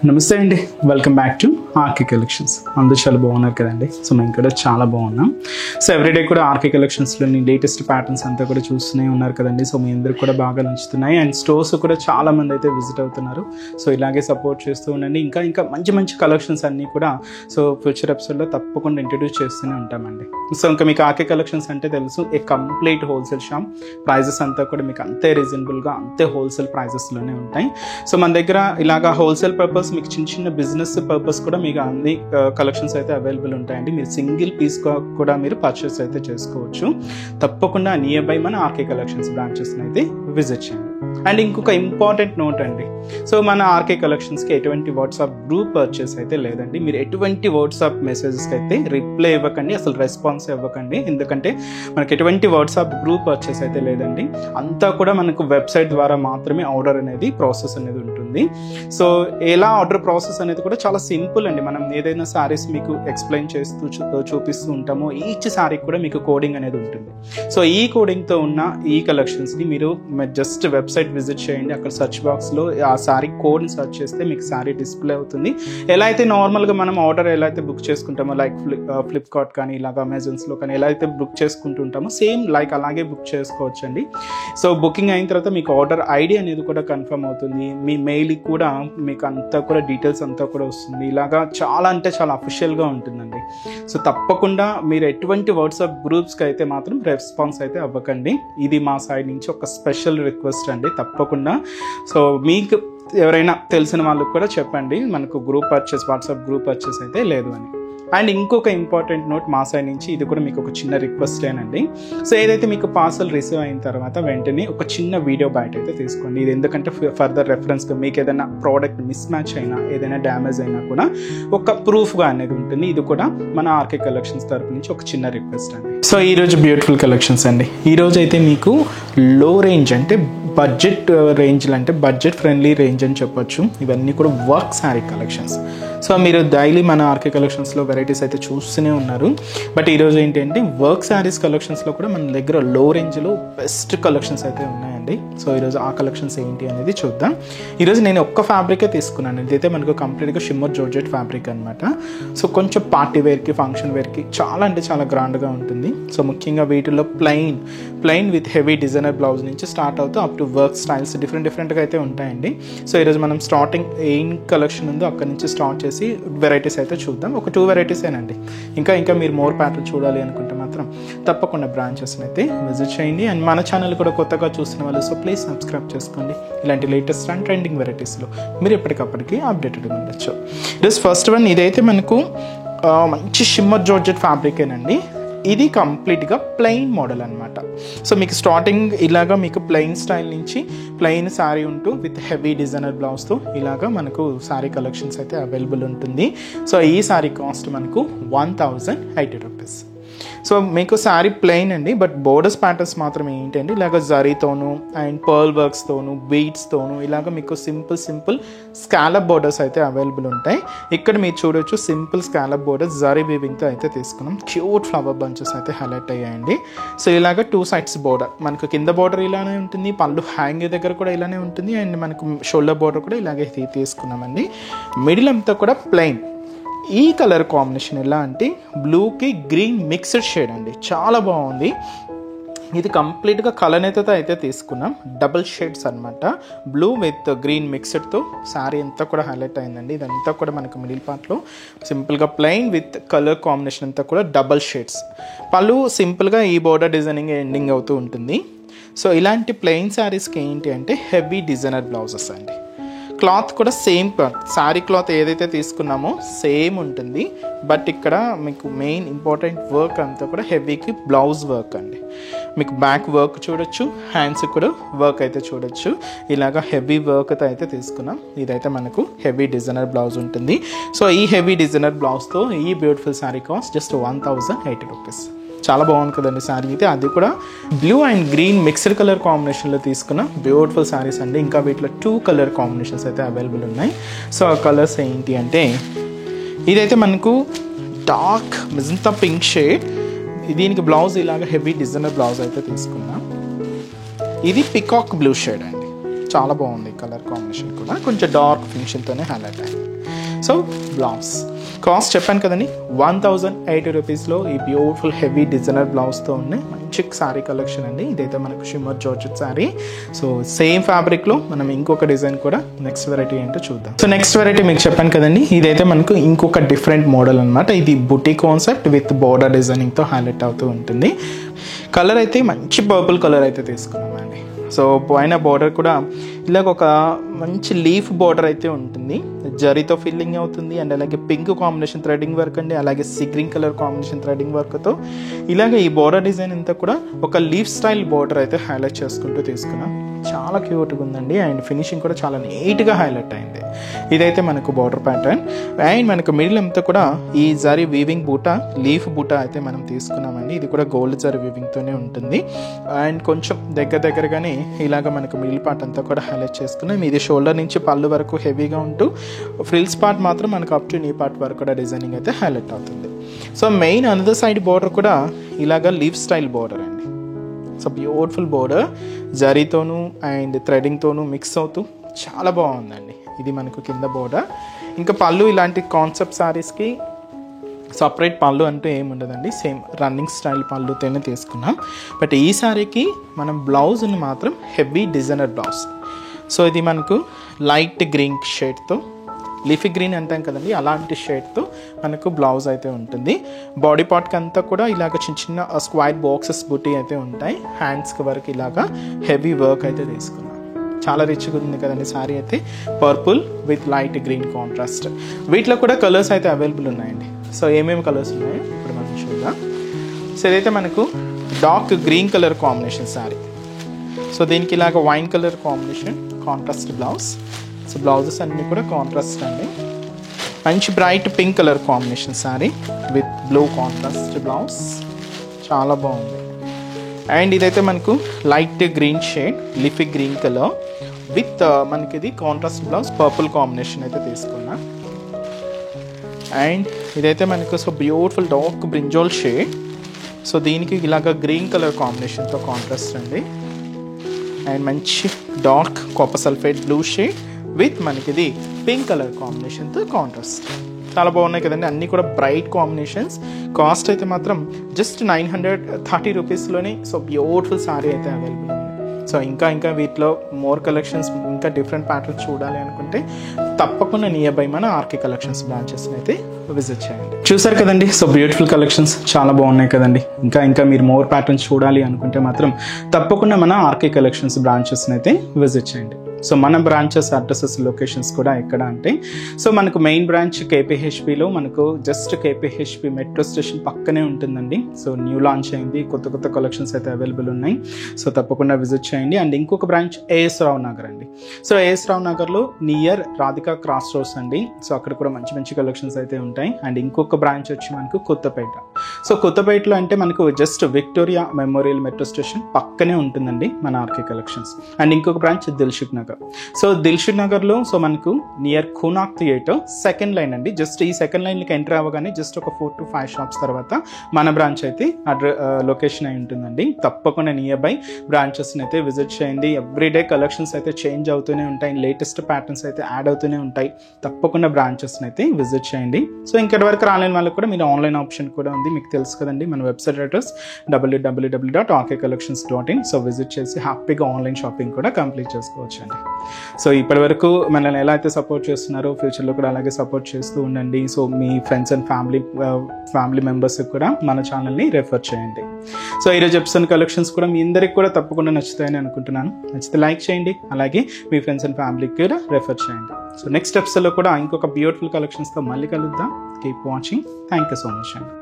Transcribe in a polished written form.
నమస్తే అండి, welcome back to RK collections. అందరూ చాలా బాగున్నారు కదండి. సో మేము కూడా చాలా బాగున్నాం. సో ఎవ్రీడే కూడా ఆర్కే కలెక్షన్స్లోని లేటెస్ట్ ప్యాటర్న్స్ అంతా కూడా చూస్తూనే ఉన్నారు కదండి. సో మీ అందరికి కూడా బాగా నచ్చుతున్నాయి అండ్ స్టోర్స్ కూడా చాలా మంది అయితే విజిట్ అవుతున్నారు. సో ఇలాగే సపోర్ట్ చేస్తూ ఉండండి. ఇంకా మంచి మంచి కలెక్షన్స్ అన్నీ కూడా సో ఫ్యూచర్ ఎపిసోడ్లో తప్పకుండా ఇంట్రడ్యూస్ చేస్తూనే ఉంటామండి. సో ఇంకా మీకు ఆర్కే కలెక్షన్స్ అంటే తెలుసు, a complete wholesale shop. Prices అంతా కూడా మీకు అంతే రీజనబుల్గా, అంతే హోల్సేల్ ప్రైజెస్లోనే ఉంటాయి. సో మన దగ్గర ఇలాగా హోల్సేల్ పర్పస్, మీకు చిన్న చిన్న బిజినెస్ పర్పస్ కూడా మీకు అన్ని కలెక్షన్స్ అయితే అవైలబుల్ ఉంటాయండి. మీరు సింగిల్ పీస్ కూడా మీరు పర్చేస్ అయితే చేసుకోవచ్చు. తప్పకుండా నియర్ బై మన ఆర్కే కలెక్షన్స్ బ్రాంచెస్ అయితే విజిట్ చేయండి. అండ్ ఇంకొక ఇంపార్టెంట్ నోట్ అండి, సో మన ఆర్కే కలెక్షన్స్కి ఎటువంటి వాట్సాప్ గ్రూప్ పర్చేస్ అయితే లేదండి. మీరు ఎటువంటి వాట్సాప్ మెసేజెస్కి అయితే రిప్లై ఇవ్వకండి, అసలు రెస్పాన్స్ ఇవ్వకండి. ఎందుకంటే మనకి ఎటువంటి వాట్సాప్ గ్రూప్ పర్చేస్ అయితే లేదండి. అంతా కూడా మనకు వెబ్సైట్ ద్వారా మాత్రమే ఆర్డర్ అనేది ప్రాసెస్ అనేది ఉంటుంది. సో ఎలా ఆర్డర్ ప్రాసెస్ అనేది కూడా చాలా సింపుల్ అండి. మనం ఏదైనా శారీస్ మీకు ఎక్స్ప్లెయిన్ చేస్తూ చూపిస్తూ ఉంటామో ఈచ్ శారీకి కూడా మీకు కోడింగ్ అనేది ఉంటుంది. సో ఈ కోడింగ్తో ఉన్న ఈ కలెక్షన్స్ని మీరు జస్ట్ వెబ్సైట్ విజిట్ చేయండి. అక్కడ సర్చ్ బాక్స్లో ఆ శారీ కోడ్ని సర్చ్ చేస్తే మీకు శారీ డిస్ప్లే అవుతుంది. ఎలా అయితే నార్మల్గా మనం ఆర్డర్ ఎలా అయితే బుక్ చేసుకుంటామో, లైక్ ఫ్లిప్కార్ట్ కానీ ఇలాగ అమెజాన్స్లో కానీ ఎలా అయితే బుక్ చేసుకుంటుంటామో సేమ్ లైక్ అలాగే బుక్ చేసుకోవచ్చు అండి. సో బుకింగ్ అయిన తర్వాత మీకు ఆర్డర్ ఐడి అనేది కూడా కన్ఫర్మ్ అవుతుంది. మీ మెయిల్కి కూడా మీకు అంతా కూడా డీటెయిల్స్ అంతా కూడా వస్తుంది. ఇలాగా చాలా అంటే చాలా అఫిషియల్గా ఉంటుందండి. సో తప్పకుండా మీరు ఎటువంటి వాట్సాప్ గ్రూప్స్కి అయితే మాత్రం రెస్పాన్స్ అయితే అవ్వకండి. ఇది మా సైడ్ నుంచి ఒక స్పెషల్ రిక్వెస్ట్ అండి. తప్పకుండా సో మీకు ఎవరైనా తెలిసిన వాళ్ళకి కూడా చెప్పండి, మనకు group purchase, WhatsApp group purchase అయితే లేదు అని. అండ్ ఇంకొక ఇంపార్టెంట్ నోట్ మా సైడ్ నుంచి, ఇది కూడా మీకు ఒక చిన్న రిక్వెస్టేనండి. సో ఏదైతే మీకు పార్సల్ రిసీవ్ అయిన తర్వాత వెంటనే ఒక చిన్న వీడియో బయట అయితే తీసుకోండి. ఇది ఎందుకంటే ఫర్దర్ రెఫరెన్స్గా మీకు ఏదైనా ప్రోడక్ట్ మిస్ మ్యాచ్ అయినా, ఏదైనా డ్యామేజ్ అయినా కూడా ఒక ప్రూఫ్గా అనేది ఉంటుంది. ఇది కూడా మన ఆర్కే కలెక్షన్స్ తరపు నుంచి ఒక చిన్న రిక్వెస్ట్ అండి. సో ఈరోజు బ్యూటిఫుల్ కలెక్షన్స్ అండి. ఈరోజు అయితే మీకు లో రేంజ్ అంటే బడ్జెట్ రేంజ్లు, అంటే బడ్జెట్ ఫ్రెండ్లీ రేంజ్ అని చెప్పొచ్చు. ఇవన్నీ కూడా వర్క్ శారీ కలెక్షన్స్. సో మీరు డైలీ మన ఆర్కే కలెక్షన్స్లో వెరైటీస్ అయితే చూస్తూనే ఉన్నారు. బట్ ఈరోజు ఏంటంటే వర్క్ శారీస్ కలెక్షన్స్లో కూడా మన దగ్గర లో రేంజ్లో బెస్ట్ కలెక్షన్స్ అయితే ఉన్నాయండి. సో ఈరోజు ఆ కలెక్షన్స్ ఏంటి అనేది చూద్దాం. ఈరోజు నేను ఒక్క ఫ్యాబ్రికే తీసుకున్నాను. ఇదైతే మనకు కంప్లీట్గా షిమ్మర్ జార్జెట్ ఫ్యాబ్రిక్ అనమాట. సో కొంచెం పార్టీ వేర్కి, ఫంక్షన్ వేర్కి చాలా అంటే చాలా గ్రాండ్గా ఉంటుంది. సో ముఖ్యంగా వీటిలో plain with heavy designer blouse నుంచి స్టార్ట్ అవుతూ అప్ టు వర్క్ స్టైల్స్ డిఫరెంట్గా అయితే ఉంటాయండి. సో ఈరోజు మనం స్టార్టింగ్ ఏం కలెక్షన్ ఉందో అక్కడ నుంచి స్టార్ట్ చేసి వెరైటీస్ అయితే చూద్దాం. ఒక 2 వెరైటీసేనండి. ఇంకా మీరు మోర్ ప్యాటర్న్ చూడాలి అనుకుంటే మాత్రం తప్పకుండా బ్రాంచెస్ని అయితే విజిట్ చేయండి. అండ్ మన ఛానల్ కూడా కొత్తగా చూస్తున్న వాళ్ళు సో ప్లీజ్ సబ్స్క్రైబ్ చేసుకోండి. ఇలాంటి లేటెస్ట్ అండ్ ట్రెండింగ్ వెరైటీస్లో మీరు ఎప్పటికప్పటికి అప్డేటెడ్ ఉండొచ్చు. ఈరోజు ఫస్ట్ వన్, ఇదైతే మనకు మంచి షిమ్మర్ జార్జెట్ ఫ్యాబ్రికేనండి. ఇది కంప్లీట్గా ప్లెయిన్ మోడల్ అనమాట. సో మీకు స్టార్టింగ్ ఇలాగా మీకు ప్లెయిన్ స్టైల్ నుంచి ప్లెయిన్ శారీ ఉంటూ విత్ హెవీ డిజైనర్ బ్లౌజ్తో ఇలాగా మనకు శారీ కలెక్షన్స్ అయితే అవైలబుల్ ఉంటుంది. సో ఈ శారీ కాస్ట్ మనకు 1080 రూపీస్. సో మీకు శారీ ప్లెయిన్ అండి, బట్ బోర్డర్స్ ప్యాటర్న్స్ మాత్రం ఏంటండి ఇలాగ జరీతోను అండ్ పర్ల్ వర్క్స్తోను బీడ్స్తోను ఇలాగ మీకు సింపుల్ స్కాలప్ బోర్డర్స్ అయితే అవైలబుల్ ఉంటాయి. ఇక్కడ మీరు చూడొచ్చు సింపుల్ స్కాలప్ బోర్డర్స్ జరీ వీవింగ్తో అయితే తీసుకున్నాం. క్యూట్ ఫ్లవర్ బంచెస్ అయితే హైలైట్ అయ్యాయండి. సో ఇలాగ 2 సైడ్స్ బోర్డర్, మనకు కింద బోర్డర్ ఇలానే ఉంటుంది, పళ్ళు హ్యాంగ్ దగ్గర కూడా ఇలానే ఉంటుంది, అండ్ మనకు షోల్డర్ బోర్డర్ కూడా ఇలాగే తీసుకున్నామండి. మిడిల్ అంతా కూడా ప్లెయిన్. ఈ కలర్ కాంబినేషన్ ఎలా అంటే బ్లూకి గ్రీన్ మిక్స్డ్ షేడ్ అండి, చాలా బాగుంది. ఇది కంప్లీట్గా కలనేతతో అయితే తీసుకున్నాం, డబుల్ షేడ్స్ అనమాట. బ్లూ విత్ గ్రీన్ మిక్స్డ్తో శారీ అంతా కూడా హైలైట్ అయిందండి. ఇదంతా కూడా మనకు మిడిల్ పార్ట్లో సింపుల్గా ప్లెయిన్ విత్ కలర్ కాంబినేషన్ అంతా కూడా డబల్ షేడ్స్. పళ్ళు సింపుల్గా ఈ బోర్డర్ డిజైనింగ్ ఎండింగ్ అవుతూ ఉంటుంది. సో ఇలాంటి ప్లెయిన్ శారీస్కి ఏంటి అంటే హెవీ డిజైనర్ బ్లౌజెస్ అండి. క్లాత్ కూడా సేమ్ క్లాత్, శారీ క్లాత్ ఏదైతే తీసుకున్నామో సేమ్ ఉంటుంది. బట్ ఇక్కడ మీకు మెయిన్ ఇంపార్టెంట్ వర్క్ అంతా కూడా హెవీకి బ్లౌజ్ వర్క్ అండి. మీకు బ్యాక్ వర్క్ చూడొచ్చు, హ్యాండ్స్ కూడా వర్క్ అయితే చూడొచ్చు. ఇలాగా హెవీ వర్క్తో అయితే తీసుకున్నాం. ఇదైతే మనకు హెవీ డిజైనర్ బ్లౌజ్ ఉంటుంది. సో ఈ హెవీ డిజైనర్ బ్లౌజ్తో ఈ beautiful sari cost just 1080 rupees. చాలా బాగుంది కదండి శారీ అయితే. అది కూడా blue and green mixed colour కాంబినేషన్లో తీసుకున్న బ్యూటిఫుల్ శారీస్ అండి. ఇంకా వీటిలో 2 కలర్ కాంబినేషన్స్ అయితే అవైలబుల్ ఉన్నాయి. సో ఆ కలర్స్ ఏంటి అంటే ఇదైతే మనకు డార్క్ మెజంతా పింక్ షేడ్, దీనికి బ్లౌజ్ ఇలాగ హెవీ డిజైనర్ బ్లౌజ్ అయితే తీసుకున్నాం. ఇది పికాక్ బ్లూ షేడ్ అండి. చాలా బాగుంది కలర్ కాంబినేషన్ కూడా, కొంచెం డార్క్ ఫినిషింగ్తోనే హైలైట్ అయింది. సో బ్లౌజ్ కాస్ట్ చెప్పాను కదండి, 1080 రూపీస్లో ఈ బ్యూటిఫుల్ హెవీ డిజైనర్ బ్లౌజ్తో ఉన్నాయి మంచి శారీ కలెక్షన్ అండి. ఇదైతే మనకు shimmer georgette sari. So same ఫ్యాబ్రిక్లో మనం ఇంకొక డిజైన్ కూడా నెక్స్ట్ వెరైటీ ఏంటో చూద్దాం. సో నెక్స్ట్ వెరైటీ మీకు చెప్పాను కదండి, ఇదైతే మనకు ఇంకొక డిఫరెంట్ మోడల్ అనమాట. ఇది బుటీ కాన్సెప్ట్ విత్ బోర్డర్ డిజైనింగ్తో హైలైట్ అవుతూ ఉంటుంది. కలర్ అయితే మంచి పర్పుల్ కలర్ అయితే తీసుకున్నామండి. సో పైన బార్డర్ కూడా ఇలాగ ఒక మంచి లీఫ్ బార్డర్ అయితే ఉంటుంది, జరీతో ఫిల్లింగ్ అవుతుంది. అండ్ అలాగే పింక్ కాంబినేషన్ థ్రెడింగ్ వర్క్ అండి, అలాగే sea green colour combination threading వర్క్తో ఇలాగ ఈ బార్డర్ డిజైన్ అంతా కూడా ఒక లీఫ్ స్టైల్ బార్డర్ అయితే హైలైట్ చేసుకుంటూ తీసుకున్నాం. చాలా క్యూట్గా ఉందండి. అండ్ ఫినిషింగ్ కూడా చాలా నీట్గా హైలైట్ అయింది. ఇదైతే మనకు బార్డర్ ప్యాటర్న్. అండ్ మనకు మిడిల్ అంతా కూడా ఈ జరీ వీవింగ్ బూటా, లీఫ్ బూటా అయితే మనం తీసుకున్నామండి. ఇది కూడా గోల్డ్ జరీ వీవింగ్తోనే ఉంటుంది. అండ్ కొంచెం దగ్గరగానే ఇలాగ మనకు మిడిల్ పార్ట్ అంతా కూడా హైలైట్ చేసుకున్నాం. ఇది షోల్డర్ నుంచి పళ్ళు వరకు హెవీగా ఉంటూ ఫ్రిల్స్ పార్ట్ మాత్రం మనకు అప్ టు నీ పార్ట్ వరకు కూడా డిజైనింగ్ అయితే హైలైట్ అవుతుంది. So main another side border కూడా ఇలాగ లీఫ్ స్టైల్ బార్డర్ అండి. సో బ్యూటిఫుల్ బోర్డర్ జరీతోనూ అండ్ థ్రెడింగ్తోనూ మిక్స్ అవుతూ చాలా బాగుందండి. ఇది మనకు కింద బోర్డర్. ఇంకా పళ్ళు ఇలాంటి కాన్సెప్ట్ శారీస్కి సపరేట్ పళ్ళు అంటూ ఏమి ఉండదండి, సేమ్ రన్నింగ్ స్టైల్ పళ్ళుతోనే తీసుకున్నాం. బట్ ఈ శారీకి మనం బ్లౌజ్ని మాత్రం హెవీ డిజైనర్ బ్లౌజ్. సో ఇది మనకు లైట్ గ్రీన్ షేడ్తో, లీఫీ గ్రీన్ అంటాం కదండి, అలాంటి షేడ్తో మనకు బ్లౌజ్ అయితే ఉంటుంది. బాడీ పార్ట్కి అంతా కూడా ఇలాగ చిన్న స్క్వైర్ బాక్సెస్ బుటీ అయితే ఉంటాయి. హ్యాండ్స్కి వరకు ఇలాగా హెవీ వర్క్ అయితే తీసుకున్నాం. చాలా రిచ్గా ఉంది కదండి శారీ అయితే. Purple with light green contrast. వీటిలో కూడా కలర్స్ అయితే అవైలబుల్ ఉన్నాయండి. సో ఏమేమి కలర్స్ ఉన్నాయో ఇప్పుడు మనం చూద్దాం. సో ఇదైతే మనకు dark green colour combination sari. So దీనికి ఇలాగ wine colour combination contrast blouse. So blouses అన్నీ కూడా కాంట్రాస్ట్ అండి. మంచి bright pink colour combination sari with blue contrast blouse, చాలా బాగుంది. అండ్ ఇదైతే మనకు light green shade లిఫీ green colour with మనకి ఇది కాంట్రాస్ట్ బ్లౌజ్ పర్పుల్ కాంబినేషన్ అయితే తీసుకున్నా. అండ్ ఇదైతే మనకు so beautiful dark brinjal shade. So దీనికి ఇలాగ గ్రీన్ కలర్ కాంబినేషన్తో కాంట్రాస్ట్ అండి. అండ్ మంచి dark copper sulphate blue shade with మనకి ఇది పింక్ కలర్ కాంబినేషన్తో కాంట్రాస్ట్. చాలా బాగున్నాయి కదండి, అన్నీ కూడా బ్రైట్ కాంబినేషన్స్. కాస్ట్ అయితే మాత్రం జస్ట్ 930 రూపీస్లోనే సో బ్యూటిఫుల్ శారీ అయితే అవైలబుల్ ఉంది. సో ఇంకా వీటిలో మోర్ కలెక్షన్స్, ఇంకా డిఫరెంట్ ప్యాటర్న్స్ చూడాలి అనుకుంటే తప్పకుండా నియర్ బై మన ఆర్కే కలెక్షన్స్ బ్రాంచెస్ని అయితే విజిట్ చేయండి. చూసారు కదండి, సో బ్యూటిఫుల్ కలెక్షన్స్ చాలా బాగున్నాయి కదండి. ఇంకా మీరు మోర్ ప్యాటర్న్స్ చూడాలి అనుకుంటే మాత్రం తప్పకుండా మన ఆర్కే కలెక్షన్స్ బ్రాంచెస్ని అయితే విజిట్ చేయండి. సో మన బ్రాంచెస్ అడ్రసెస్ లొకేషన్స్ కూడా ఎక్కడ అంటే, సో మనకు మెయిన్ బ్రాంచ్ కేపీహెచ్పిలో మనకు జస్ట్ కేపీహెచ్పి మెట్రో స్టేషన్ పక్కనే ఉంటుందండి. సో న్యూ లాంచ్ అయింది, కొత్త కలెక్షన్స్ అయితే అవైలబుల్ ఉన్నాయి. సో తప్పకుండా విజిట్ చేయండి. అండ్ ఇంకొక బ్రాంచ్ ఏఎస్ రావు నగర్ అండి. సో ఏఎస్ రావు నగర్లో నియర్ రాధికా క్రాస్ రోడ్స్ అండి. సో అక్కడ కూడా మంచి కలెక్షన్స్ అయితే ఉంటాయి. అండ్ ఇంకొక బ్రాంచ్ వచ్చి మనకు కొత్తపేట. సో కొత్తపేటలో అంటే మనకు just Victoria memorial metro station పక్కనే ఉంటుందండి మన ఆర్కే కలెక్షన్స్. అండ్ ఇంకొక బ్రాంచ్ దిల్షుక్ నగర్. సో దిల్షుక్ నగర్లో సో మనకు నియర్ ఖూనాక్ థియేటర్ సెకండ్ లైన్ అండి. జస్ట్ ఈ సెకండ్ లైన్కి ఎంటర్ అవ్వగానే జస్ట్ ఒక 4 to 5 షాప్స్ తర్వాత మన బ్రాంచ్ అయితే లొకేషన్ అయి ఉంటుందండి. తప్పకుండా నియర్ బై బ్రాంచెస్ని అయితే విజిట్ చేయండి. ఎవ్రీడే కలెక్షన్స్ అయితే చేంజ్ అవుతూనే ఉంటాయి, లేటెస్ట్ ప్యాటర్న్స్ అయితే యాడ్ అవుతూనే ఉంటాయి. తప్పకుండా బ్రాంచెస్ని అయితే విజిట్ చేయండి. సో ఇంకటి వరకు రాలేని వాళ్ళకి కూడా మీరు ఆన్లైన్ ఆప్షన్ కూడా ఉంది, మీకు తెలుసు కదండి. మన website address www.rkcollections.in. So visit చేసి హ్యాపీగా ఆన్లైన్ షాపింగ్ కూడా కంప్లీట్ చేసుకోవచ్చు అండి. సో ఇప్పటి వరకు మనల్ని ఎలా అయితే సపోర్ట్ చేస్తున్నారో ఫ్యూచర్లో కూడా అలాగే సపోర్ట్ చేస్తూ ఉండండి. So me friends and family మెంబర్స్కి కూడా మన ఛానల్ని రెఫర్ చేయండి. సో ఈరోజు ఎపిసోడ్ కలెక్షన్స్ కూడా మీ అందరికి కూడా తప్పకుండా నచ్చుతాయని అనుకుంటున్నాను. నచ్చితే లైక్ చేయండి, అలాగే మీ ఫ్రెండ్స్ అండ్ ఫ్యామిలీకి కూడా రెఫర్ చేయండి. సో నెక్స్ట్ ఎపిసోడ్లో కూడా ఇంకొక బ్యూటిఫుల్ కలెక్షన్స్తో మళ్ళీ కలుద్దాం. Keep watching. Thank you so much అండి.